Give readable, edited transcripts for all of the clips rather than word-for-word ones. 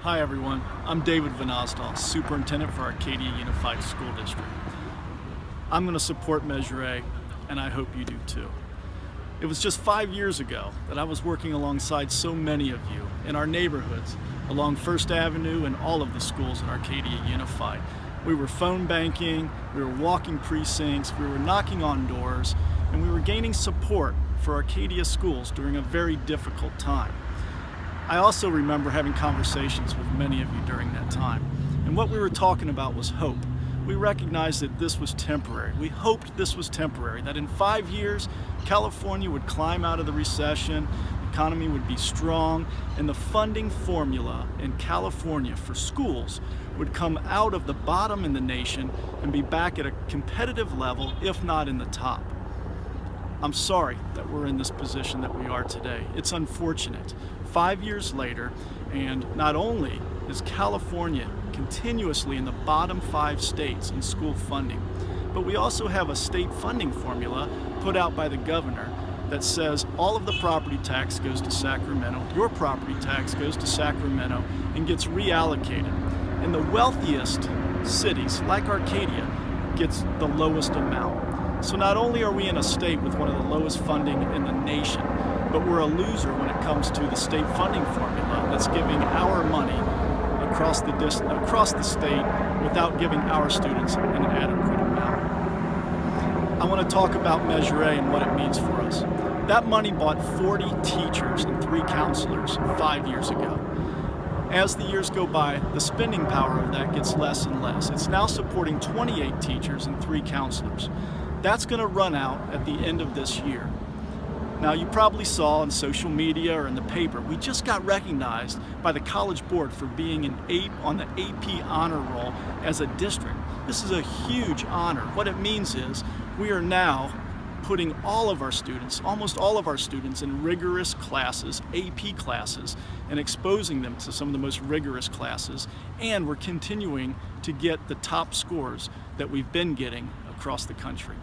Hi everyone, I'm David Vannasdall, Superintendent for Arcadia Unified School District. I'm going to support Measure A, and I hope you do too. It was just 5 years ago that I was working alongside so many of you in our neighborhoods, along First Avenue and all of the schools in Arcadia Unified. We were phone banking, we were walking precincts, we were knocking on doors, and we were gaining support for Arcadia schools during a very difficult time. I also remember having conversations with many of you during that time, and what we were talking about was hope. We recognized that this was temporary. We hoped this was temporary, that in 5 years, California would climb out of the recession, the economy would be strong, and the funding formula in California for schools would come out of the bottom in the nation and be back at a competitive level, if not in the top. I'm sorry that we're in this position that we are today. It's unfortunate. 5 years later, and not only is California continuously in the bottom 5 states in school funding, but we also have a state funding formula put out by the governor that says all of the property tax goes to Sacramento, your property tax goes to Sacramento and gets reallocated. And the wealthiest cities, like Arcadia, gets the lowest amount. So not only are we in a state with one of the lowest funding in the nation, but we're a loser when it comes to the state funding formula that's giving our money across the state without giving our students an adequate amount. I want to talk about Measure A and what it means for us. That money bought 40 teachers and 3 counselors 5 years ago. As the years go by, the spending power of that gets less and less. It's now supporting 28 teachers and 3 counselors. That's going to run out at the end of this year. Now, you probably saw on social media or in the paper, we just got recognized by the College Board for being on the AP honor roll as a district. This is a huge honor. What it means is we are now putting all of our students, almost all of our students, in rigorous classes, AP classes, and exposing them to some of the most rigorous classes. And we're continuing to get the top scores that we've been getting across the country.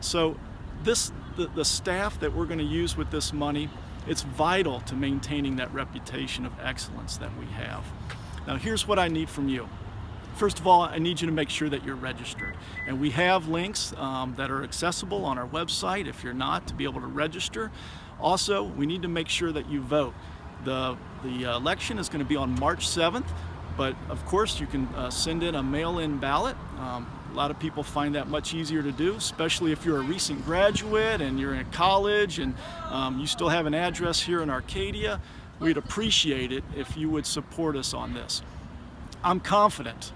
So the staff that we're going to use with this money, it's vital to maintaining that reputation of excellence that we have. Now, here's what I need from you. First of all, I need you to make sure that you're registered. And we have links that are accessible on our website if you're not, to be able to register. Also, we need to make sure that you vote. The election is going to be on March 7th, but of course you can send in a mail-in ballot. A lot of people find that much easier to do, especially if you're a recent graduate and you're in college and you still have an address here in Arcadia. We'd appreciate it if you would support us on this. I'm confident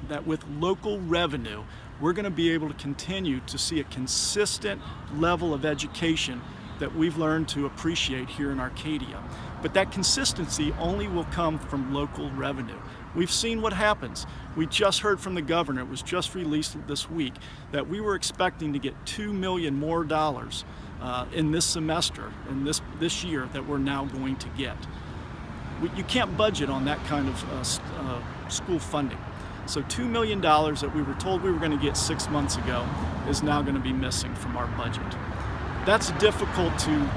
that with local revenue, we're going to be able to continue to see a consistent level of education that we've learned to appreciate here in Arcadia. But that consistency only will come from local revenue. We've seen what happens. We just heard from the governor, it was just released this week, that we were expecting to get $2 million more in this semester, in this year, that we're now going to get. You can't budget on that kind of school funding. So $2 million that we were told we were going to get 6 months ago is now going to be missing from our budget. That's difficult to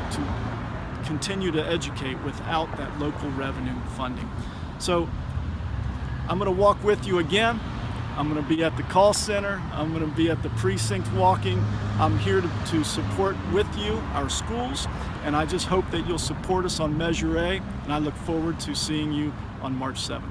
continue to educate without that local revenue funding. So I'm going to walk with you again. I'm going to be at the call center. I'm going to be at the precinct walking. I'm here to support with you our schools, and I just hope that you'll support us on Measure A, and I look forward to seeing you on March 7th.